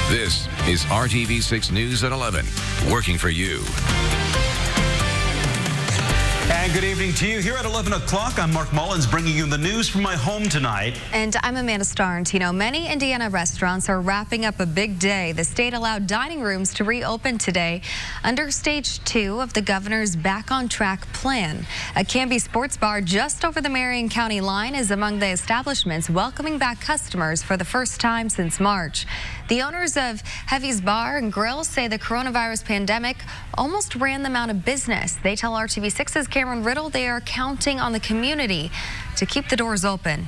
This is RTV6 News at 11, working for you. And good evening to you. Here at 11 o'clock, I'm Mark Mullins bringing you the news from my home tonight. And I'm Amanda Starrentino. Many Indiana restaurants are wrapping up a big day. The state allowed dining rooms to reopen today under Stage 2 of the governor's Back on Track plan. A Canby Sports Bar just over the Marion County line is among the establishments welcoming back customers for the first time since March. The owners of Heavy's Bar and Grill say the coronavirus pandemic almost ran them out of business. They tell RTV6's Cameron Riddle they are counting on the community to keep the doors open.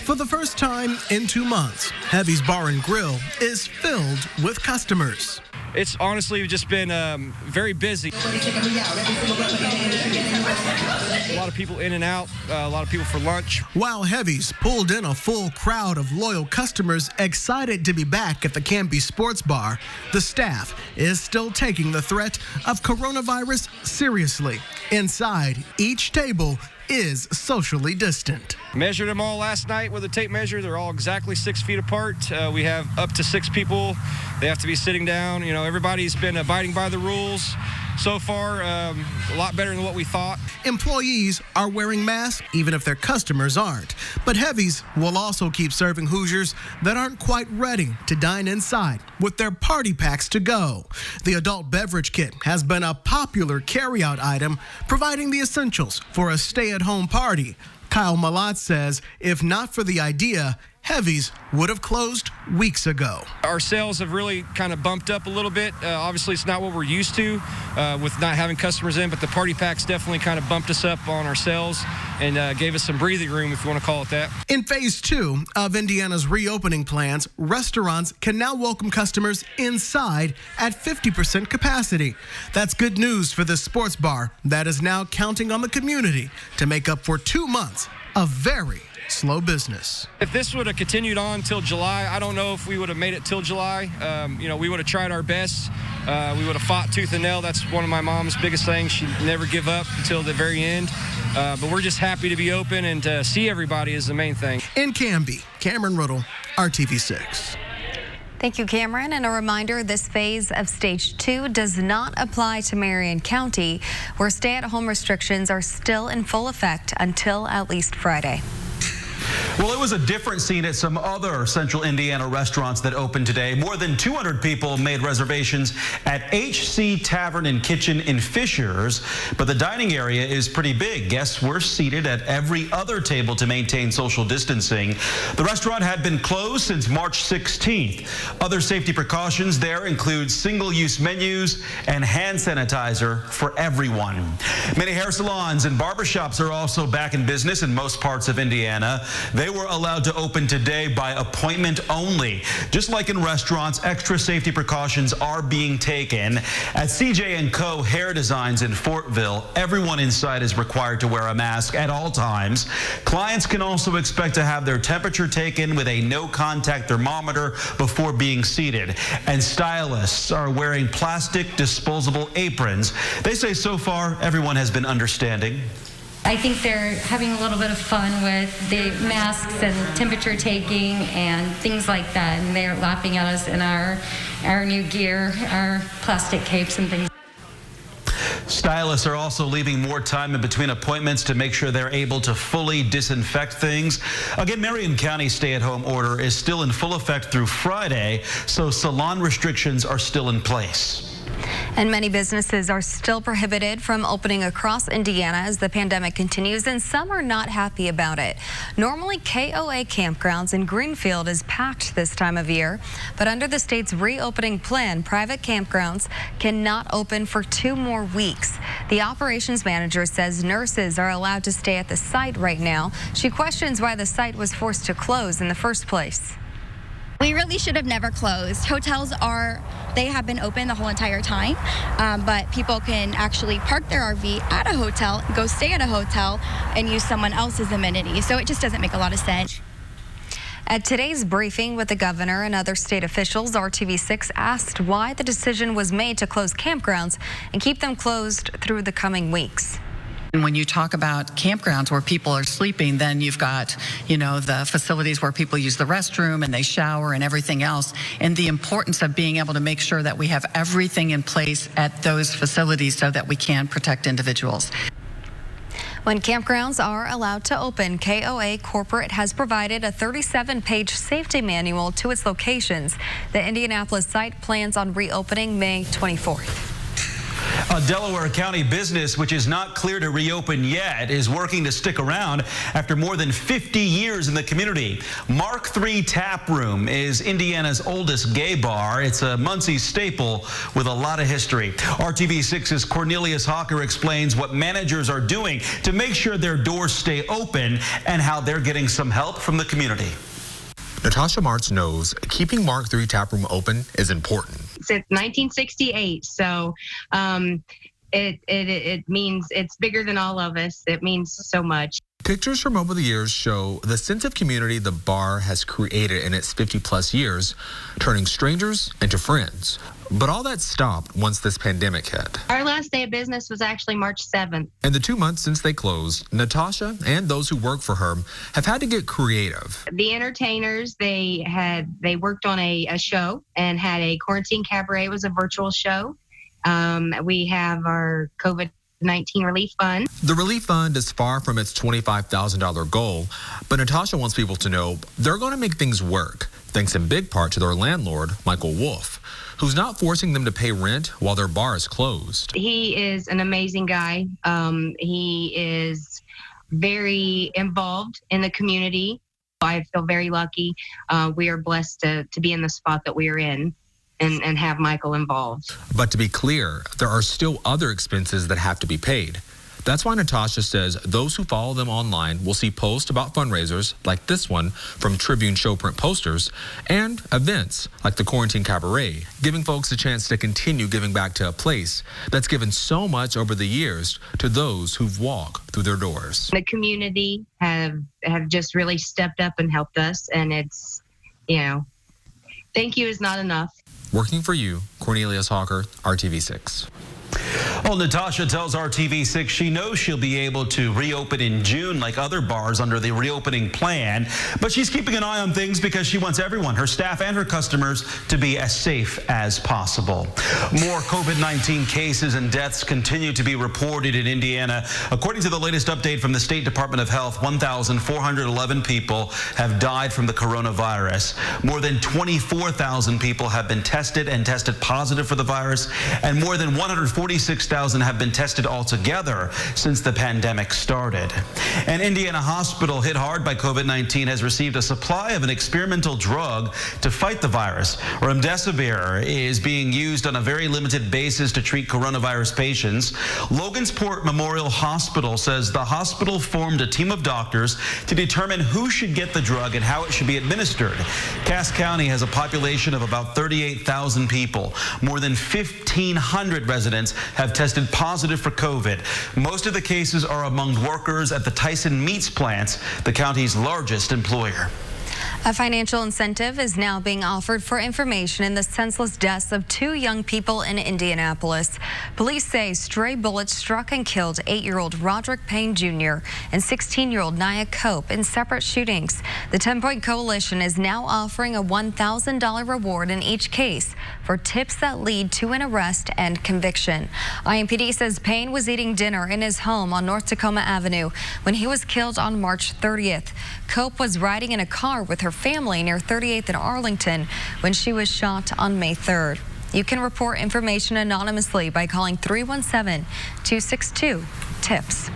For the first time in 2 months, Heavy's Bar and Grill is filled with customers. It's honestly just been very busy. A lot of people in and out, a lot of people for lunch. While Heavy's pulled in a full crowd of loyal customers excited to be back at the Campy Sports Bar, the staff is still taking the threat of coronavirus seriously. Inside, each table is socially distant. Measured them all last night with a tape measure. They're all exactly 6 feet apart. We have up to 6 people. They have to be sitting down. You know, everybody's been abiding by the rules. So far, a lot better than what we thought. Employees are wearing masks even if their customers aren't. But Heavy's will also keep serving Hoosiers that aren't quite ready to dine inside with their party packs to go. The adult beverage kit has been a popular carryout item, providing the essentials for a stay-at-home party. Kyle Malat says if not for the idea, Heavy's would have closed weeks ago. Our sales have really kind of bumped up a little bit. Obviously, it's not what we're used to with not having customers in, but the party packs definitely kind of bumped us up on our sales and gave us some breathing room, if you want to call it that. In phase 2 of Indiana's reopening plans, restaurants can now welcome customers inside at 50% capacity. That's good news for the sports bar that is now counting on the community to make up for 2 months of very slow business. If this would have continued on till July, I don't know if we would have made it till July. We would have tried our best. We would have fought tooth and nail. That's one of my mom's biggest things. She'd never give up until the very end. But we're just happy to be open and to see everybody is the main thing. In Canby, Cameron Riddle, RTV6. Thank you, Cameron. And a reminder, this phase of Stage 2 does not apply to Marion County, where stay-at-home restrictions are still in full effect until at least Friday. Well, it was a different scene at some other central Indiana restaurants that opened today. More than 200 people made reservations at HC Tavern and Kitchen in Fishers, but the dining area is pretty big. Guests were seated at every other table to maintain social distancing. The restaurant had been closed since March 16th. Other safety precautions there include single-use menus and hand sanitizer for everyone. Many hair salons and barbershops are also back in business in most parts of Indiana. They were allowed to open today by appointment only. Just like in restaurants, extra safety precautions are being taken. At CJ & Co. Hair Designs in Fortville, everyone inside is required to wear a mask at all times. Clients can also expect to have their temperature taken with a no-contact thermometer before being seated. And stylists are wearing plastic disposable aprons. They say so far everyone has been understanding. I think they're having a little bit of fun with the masks and temperature taking and things like that. And they're laughing at us in our new gear, our plastic capes and things. Stylists are also leaving more time in between appointments to make sure they're able to fully disinfect things. Again, Marion County stay-at-home order is still in full effect through Friday, so salon restrictions are still in place. And many businesses are still prohibited from opening across Indiana as the pandemic continues, and some are not happy about it. Normally, KOA Campgrounds in Greenfield is packed this time of year, but under the state's reopening plan, private campgrounds cannot open for 2 more weeks. The operations manager says nurses are allowed to stay at the site right now. She questions why the site was forced to close in the first place. We really should have never closed. Hotels they have been open the whole entire time, but people can actually park their RV at a hotel, go stay at a hotel, and use someone else's amenities. So it just doesn't make a lot of sense. At today's briefing with the governor and other state officials, RTV6 asked why the decision was made to close campgrounds and keep them closed through the coming weeks. And when you talk about campgrounds where people are sleeping, then you've got, the facilities where people use the restroom and they shower and everything else, and the importance of being able to make sure that we have everything in place at those facilities so that we can protect individuals. When campgrounds are allowed to open, KOA Corporate has provided a 37-page safety manual to its locations. The Indianapolis site plans on reopening May 24th. A Delaware County business, which is not clear to reopen yet, is working to stick around after more than 50 years in the community. Mark III Tap Room is Indiana's oldest gay bar. It's a Muncie staple with a lot of history. RTV6's Cornelius Hawker explains what managers are doing to make sure their doors stay open and how they're getting some help from the community. Natasha Martz knows keeping Mark III Tap Room open is important. Since 1968, so it means it's bigger than all of us. It means so much. Pictures from over the years show the sense of community the bar has created in its 50-plus years, turning strangers into friends. But all that stopped once this pandemic hit. Our last day of business was actually March 7th. In the 2 months since they closed, Natasha and those who work for her have had to get creative. The entertainers, they worked on a show and had a quarantine cabaret. It was a virtual show. We have our COVID-19 relief fund. The relief fund is far from its $25,000 goal, but Natasha wants people to know they're going to make things work, thanks in big part to their landlord, Michael Wolf, who's not forcing them to pay rent while their bar is closed. He is an amazing guy. He is very involved in the community. I feel very lucky. We are blessed to be in the spot that we are in. And have Michael involved. But to be clear, there are still other expenses that have to be paid. That's why Natasha says those who follow them online will see posts about fundraisers like this one from Tribune Showprint posters and events like the Quarantine Cabaret, giving folks a chance to continue giving back to a place that's given so much over the years to those who've walked through their doors. The community have just really stepped up and helped us, and it's, thank you is not enough. Working for you, Cornelius Hawker, RTV6. Well, Natasha tells RTV6 she knows she'll be able to reopen in June like other bars under the reopening plan, but she's keeping an eye on things because she wants everyone, her staff and her customers, to be as safe as possible. More COVID-19 cases and deaths continue to be reported in Indiana. According to the latest update from the State Department of Health, 1,411 people have died from the coronavirus. More than 24,000 people have been tested and tested positive for the virus, and more than 146,000 have been tested altogether since the pandemic started. An Indiana hospital hit hard by COVID-19 has received a supply of an experimental drug to fight the virus. Remdesivir is being used on a very limited basis to treat coronavirus patients. Logansport Memorial Hospital says the hospital formed a team of doctors to determine who should get the drug and how it should be administered. Cass County has a population of about 38,000 people. More than 1,500 residents have tested positive for COVID. Most of the cases are among workers at the Tyson Meats plants, the county's largest employer. A financial incentive is now being offered for information in the senseless deaths of 2 young people in Indianapolis. Police say stray bullets struck and killed 8-year-old Roderick Payne Jr. and 16-year-old Nia Cope in separate shootings. The 10-Point Coalition is now offering a $1,000 reward in each case for tips that lead to an arrest and conviction. IMPD says Payne was eating dinner in his home on North Tacoma Avenue when he was killed on March 30th. Cope was riding in a car with her family near 38th and Arlington when she was shot on May 3rd. You can report information anonymously by calling 317-262-TIPS.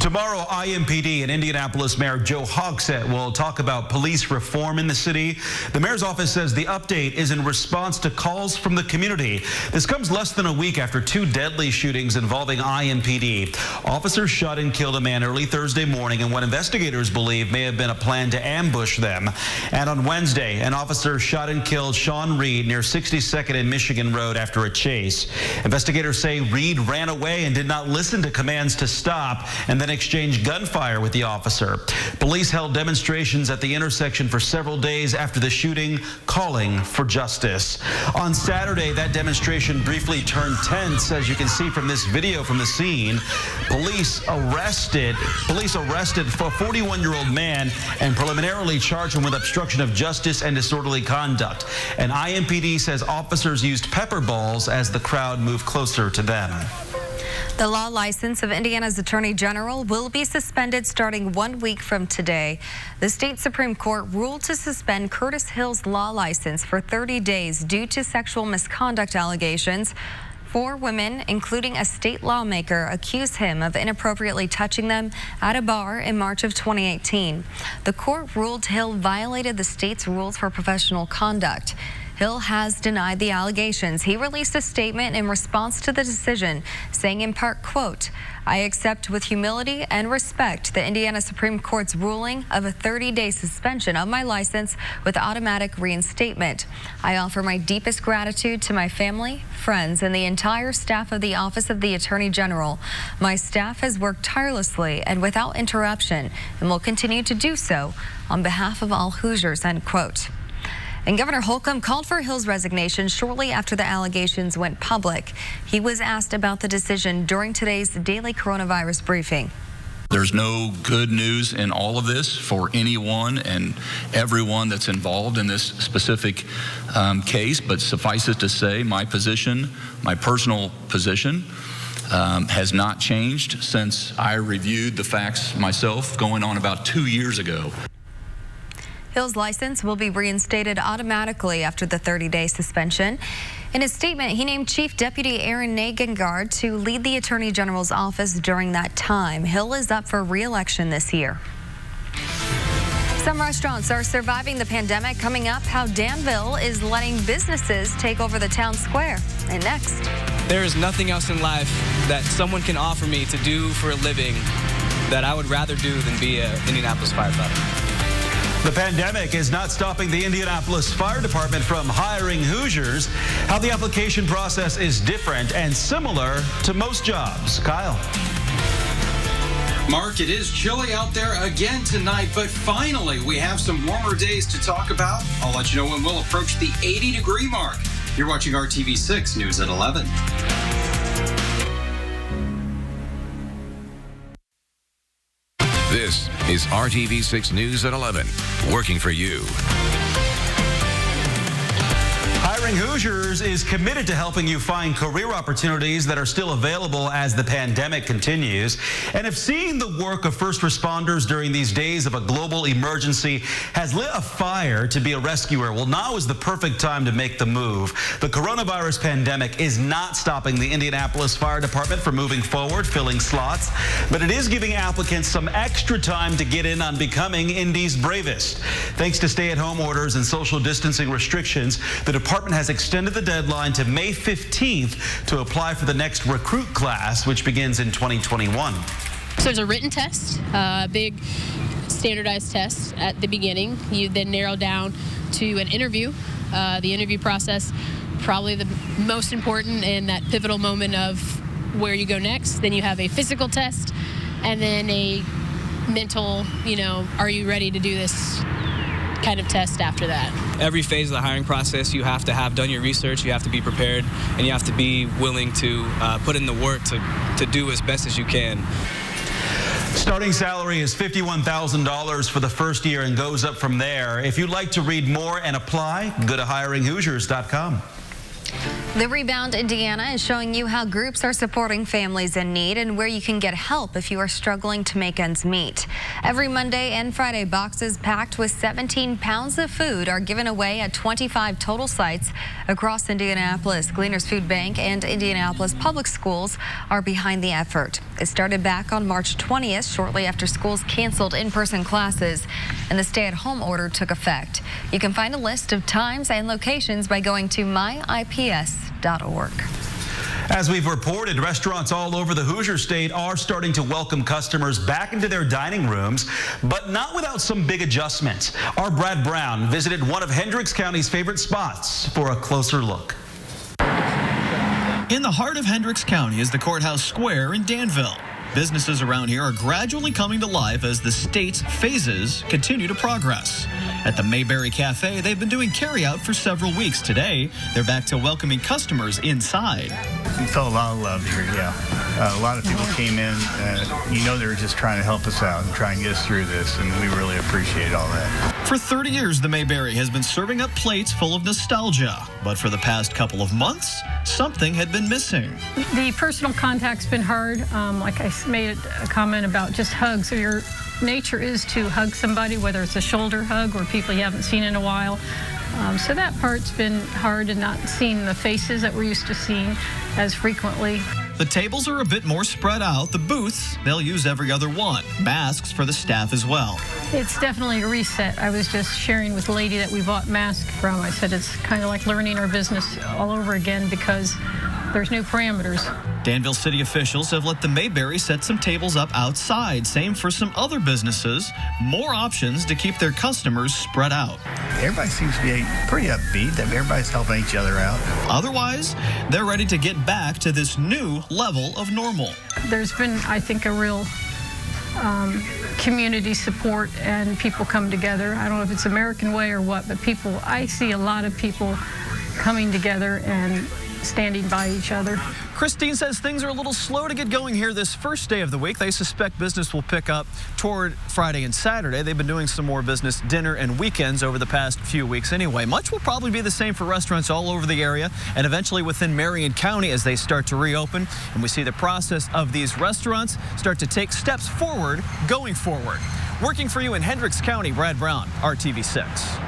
Tomorrow, IMPD and Indianapolis Mayor Joe Hogsett will talk about police reform in the city. The mayor's office says the update is in response to calls from the community. This comes less than a week after 2 deadly shootings involving IMPD. Officers shot and killed a man early Thursday morning in what investigators believe may have been a plan to ambush them. And on Wednesday, an officer shot and killed Sean Reed near 62nd and Michigan Road after a chase. Investigators say Reed ran away and did not listen to commands to stop, and and then exchanged gunfire with the officer. Police held demonstrations at the intersection for several days after the shooting, calling for justice. On Saturday, that demonstration briefly turned tense, as you can see from this video from the scene. Police arrested a 41-year-old man and preliminarily charged him with obstruction of justice and disorderly conduct. And IMPD says officers used pepper balls as the crowd moved closer to them. The law license of Indiana's Attorney General will be suspended starting 1 week from today. The state Supreme Court ruled to suspend Curtis Hill's law license for 30 days due to sexual misconduct allegations. 4 women, including a state lawmaker, accused him of inappropriately touching them at a bar in March of 2018. The court ruled Hill violated the state's rules for professional conduct. Hill has denied the allegations. He released a statement in response to the decision, saying in part, quote, "I accept with humility and respect the Indiana Supreme Court's ruling of a 30-day suspension of my license with automatic reinstatement. I offer my deepest gratitude to my family, friends, and the entire staff of the Office of the Attorney General. My staff has worked tirelessly and without interruption and will continue to do so on behalf of all Hoosiers," end quote. And Governor Holcomb called for Hill's resignation shortly after the allegations went public. He was asked about the decision during today's daily coronavirus briefing. There's no good news in all of this for anyone and everyone that's involved in this specific case, but suffice it to say, my position, my personal position, has not changed since I reviewed the facts myself going on about 2 years ago. Hill's license will be reinstated automatically after the 30-day suspension. In his statement, he named Chief Deputy Aaron Nagengard to lead the Attorney General's office during that time. Hill is up for re-election this year. Some restaurants are surviving the pandemic. Coming up, how Danville is letting businesses take over the town square. And next. There is nothing else in life that someone can offer me to do for a living that I would rather do than be an Indianapolis firefighter. The pandemic is not stopping the Indianapolis Fire Department from hiring Hoosiers. How the application process is different and similar to most jobs. Kyle. Mark, it is chilly out there again tonight, but finally we have some warmer days to talk about. I'll let you know when we'll approach the 80-degree mark. You're watching RTV6 News at 11. This is RTV6 News at 11, working for you. Hiring Hoosiers is committed to helping you find career opportunities that are still available as the pandemic continues. And if seeing the work of first responders during these days of a global emergency has lit a fire to be a rescuer, well, now is the perfect time to make the move. The coronavirus pandemic is not stopping the Indianapolis Fire Department from moving forward, filling slots, but it is giving applicants some extra time to get in on becoming Indy's bravest. Thanks to stay-at-home orders and social distancing restrictions, the department has extended the deadline to May 15th to apply for the next recruit class, which begins in 2021. So there's a written test, a big standardized test at the beginning. You then narrow down to an interview. The interview process, probably the most important and that pivotal moment of where you go next. Then you have a physical test and then a mental, are you ready to do this kind of test after that. Every phase of the hiring process, you have to have done your research, you have to be prepared, and you have to be willing to put in the work to do as best as you can. Starting salary is $51,000 for the first year and goes up from there. If you'd like to read more and apply, go to hiringhoosiers.com. The Rebound Indiana is showing you how groups are supporting families in need and where you can get help if you are struggling to make ends meet. Every Monday and Friday, boxes packed with 17 pounds of food are given away at 25 total sites across Indianapolis. Gleaners Food Bank and Indianapolis Public Schools are behind the effort. It started back on March 20th, shortly after schools canceled in-person classes and the stay-at-home order took effect. You can find a list of times and locations by going to myips.org. As we've reported, restaurants all over the Hoosier State are starting to welcome customers back into their dining rooms, but not without some big adjustments. Our Brad Brown visited one of Hendricks County's favorite spots for a closer look. In the heart of Hendricks County is the Courthouse Square in Danville. Businesses around here are gradually coming to life as the state's phases continue to progress. At the Mayberry Cafe, they've been doing carryout for several weeks. Today, they're back to welcoming customers inside. We felt a lot of love here, yeah. A lot of people came in, they were just trying to help us out and try and get us through this, and we really appreciate all that. For 30 years, the Mayberry has been serving up plates full of nostalgia. But for the past couple of months, something had been missing. The personal contact's been hard. Like I made a comment about just hugs. So your nature is to hug somebody, whether it's a shoulder hug or people you haven't seen in a while. So that part's been hard, and not seeing the faces that we're used to seeing as frequently. The tables are a bit more spread out. The booths, they'll use every other one. Masks for the staff as well. It's definitely a reset. I was just sharing with the lady that we bought masks from. I said it's kind of like learning our business all over again because there's new parameters. Danville city officials have let the Mayberry set some tables up outside. Same for some other businesses. More options to keep their customers spread out. Everybody seems to be pretty upbeat that everybody's helping each other out. Otherwise, they're ready to get back to this new level of normal. There's been, I think, a real community support and people come together. I don't know if it's American way or what, but I see a lot of people coming together and standing by each other. Christine says things are a little slow to get going here this first day of the week. They suspect business will pick up toward Friday and Saturday. They've been doing some more business dinner and weekends over the past few weeks anyway. Much will probably be the same for restaurants all over the area and eventually within Marion County as they start to reopen. And we see the process of these restaurants start to take steps forward going forward. Working for you in Hendricks County, Brad Brown, RTV6.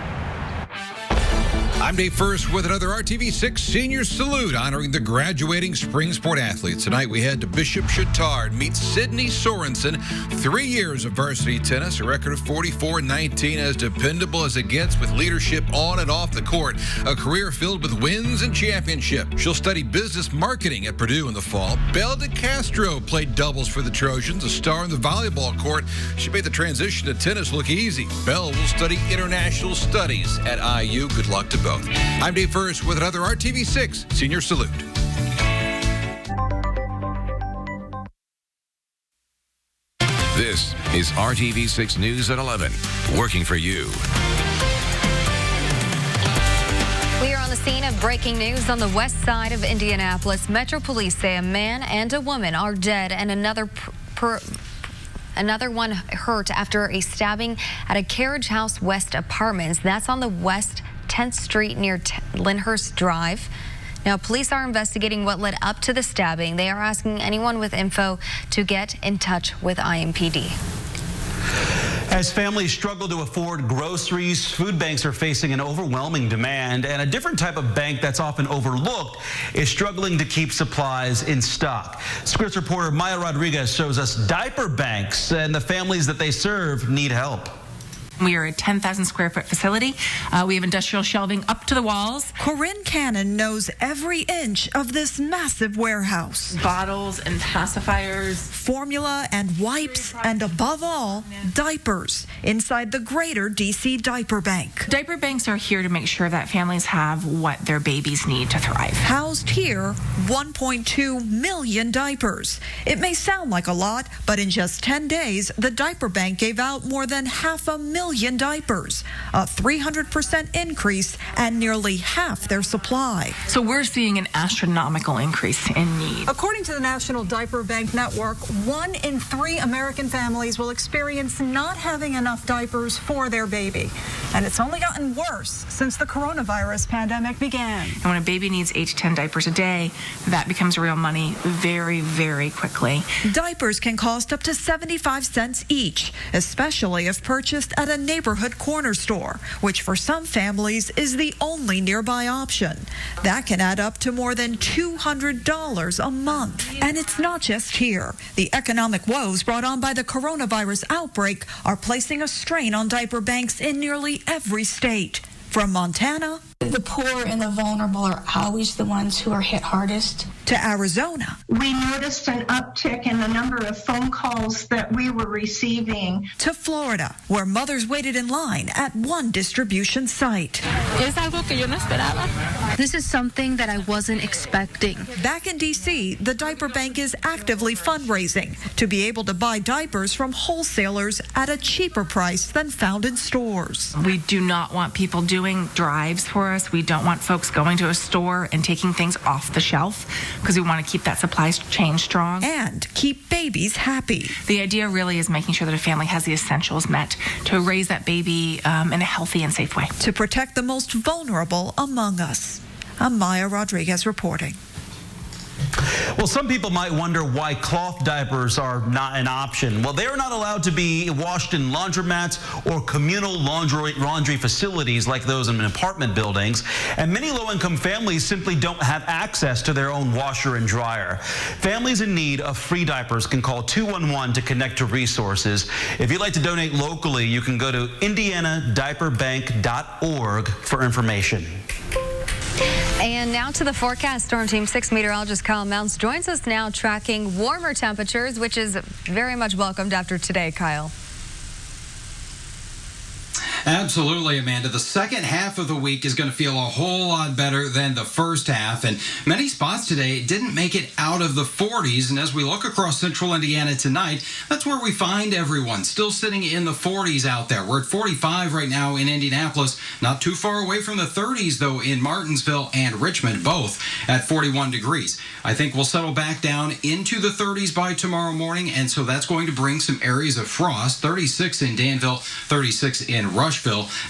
I'm Dave First with another RTV6 Senior Salute honoring the graduating spring sport athletes. Tonight we head to Bishop Chatard, meet Sydney Sorensen. 3 years of varsity tennis, a record of 44-19, as dependable as it gets with leadership on and off the court. A career filled with wins and championships. She'll study business marketing at Purdue in the fall. Belle DeCastro played doubles for the Trojans, a star in the volleyball court. She made the transition to tennis look easy. Belle will study international studies at IU. Good luck to both. I'm Dave First with another RTV6 Senior Salute. This is RTV6 News at 11, working for you. We are on the scene of breaking news on the west side of Indianapolis. Metro Police say a man and a woman are dead and another one hurt after a stabbing at a Carriage House West Apartments. That's on the West 10th Street near Lyndhurst Drive. Now, police are investigating what led up to the stabbing. They are asking anyone with info to get in touch with IMPD. As families struggle to afford groceries, food banks are facing an overwhelming demand, and a different type of bank that's often overlooked is struggling to keep supplies in stock. Scripps reporter Maya Rodriguez shows us diaper banks, and the families that they serve need help. We are a 10,000 square foot facility. We have industrial shelving up to the walls. Corinne Cannon knows every inch of this massive warehouse. Bottles and pacifiers. Formula and wipes, and above all, diapers inside the greater DC Diaper Bank. Diaper banks are here to make sure that families have what their babies need to thrive. Housed here, 1.2 million diapers. It may sound like a lot, but in just 10 days, the Diaper Bank gave out more than 500,000 diapers, a 300% increase, and nearly half their supply. So we're seeing an astronomical increase in need. According to the National Diaper Bank Network, 1 in 3 American families will experience not having enough diapers for their baby. And it's only gotten worse since the coronavirus pandemic began. And when a baby needs 8 to 10 diapers a day, that becomes real money very, very quickly. Diapers can cost up to 75 cents each, especially if purchased at a neighborhood corner store, which for some families is the only nearby option. That can add up to more than $200 a month. And it's not just here. The economic woes brought on by the coronavirus outbreak are placing a strain on diaper banks in nearly every state. From Montana, The poor and the vulnerable are always the ones who are hit hardest. To Arizona. We noticed an uptick in the number of phone calls that we were receiving. To Florida, where mothers waited in line at one distribution site. This is something that I wasn't expecting. Back in D.C., the diaper bank is actively fundraising to be able to buy diapers from wholesalers at a cheaper price than found in stores. We do not want people doing drives for us. We don't want folks going to a store and taking things off the shelf because we want to keep that supply chain strong. And keep babies happy. The idea really is making sure that a family has the essentials met to raise that baby in a healthy and safe way. To protect the most vulnerable among us. I'm Maya Rodriguez reporting. Well, some people might wonder why cloth diapers are not an option. Well, they are not allowed to be washed in laundromats or communal laundry facilities like those in apartment buildings. And many low-income families simply don't have access to their own washer and dryer. Families in need of free diapers can call 211 to connect to resources. If you'd like to donate locally, you can go to indianadiaperbank.org for information. And now to the forecast. Storm Team 6 meteorologist Kyle Mounts joins us now tracking warmer temperatures, which is very much welcomed after today, Kyle. Absolutely, Amanda. The second half of the week is going to feel a whole lot better than the first half, and many spots today didn't make it out of the 40s. And as we look across central Indiana tonight, that's where we find everyone still sitting in the 40s out there. We're at 45 right now in Indianapolis, not too far away from the 30s, though, in Martinsville and Richmond, both at 41 degrees. I think we'll settle back down into the 30s by tomorrow morning, and so that's going to bring some areas of frost. 36 in Danville, 36 in Rushville.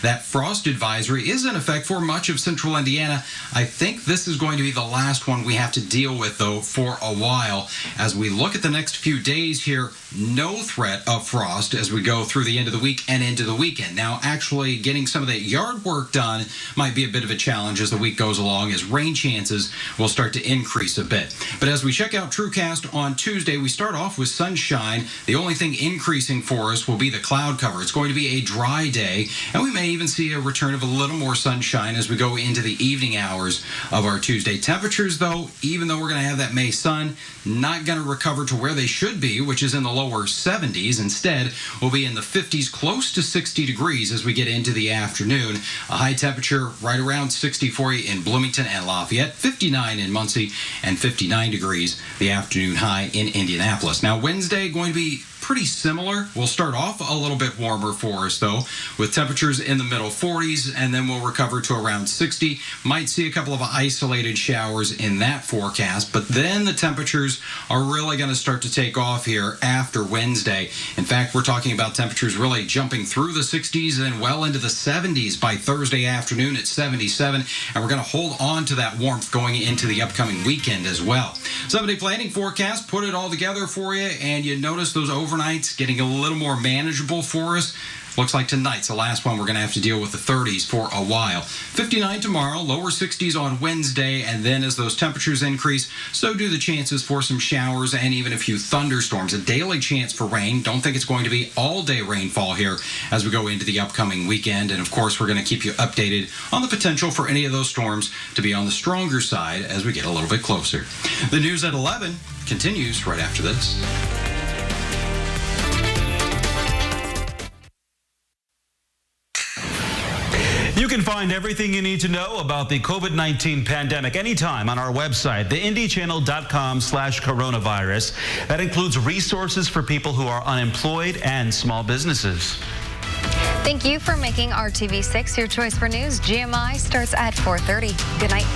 That frost advisory is in effect for much of central Indiana. I think this is going to be the last one we have to deal with, though, for a while. As we look at the next few days here, no threat of frost as we go through the end of the week and into the weekend. Now, actually getting some of that yard work done might be a bit of a challenge as the week goes along, as rain chances will start to increase a bit. But as we check out TrueCast on Tuesday, we start off with sunshine. The only thing increasing for us will be the cloud cover. It's going to be a dry day, and we may even see a return of a little more sunshine as we go into the evening hours of our Tuesday. Temperatures, though, even though we're going to have that May sun, not going to recover to where they should be, which is in the lower 70s. Instead, we'll be in the 50s, close to 60 degrees as we get into the afternoon. A high temperature right around 60 for you in Bloomington and Lafayette, 59 in Muncie, and 59 degrees the afternoon high in Indianapolis. Now, Wednesday going to be pretty similar. We'll start off a little bit warmer for us, though, with temperatures in the middle 40s, and then we'll recover to around 60. Might see a couple of isolated showers in that forecast, but then the temperatures are really going to start to take off here after Wednesday. In fact, we're talking about temperatures really jumping through the 60s and well into the 70s by Thursday afternoon at 77, and we're going to hold on to that warmth going into the upcoming weekend as well. 7-day planning forecast, put it all together for you, and you notice those overnights getting a little more manageable for us. Looks like tonight's the last one we're going to have to deal with the 30s for a while. 59 tomorrow, lower 60s on Wednesday, and then as those temperatures increase, so do the chances for some showers and even a few thunderstorms. A daily chance for rain. Don't think it's going to be all-day rainfall here as we go into the upcoming weekend. And, of course, we're going to keep you updated on the potential for any of those storms to be on the stronger side as we get a little bit closer. The news at 11 continues right after this. You can find everything you need to know about the COVID-19 pandemic anytime on our website, theindychannel.com/coronavirus. That includes resources for people who are unemployed and small businesses. Thank you for making RTV6 your choice for news. GMI starts at 4:30. Good night.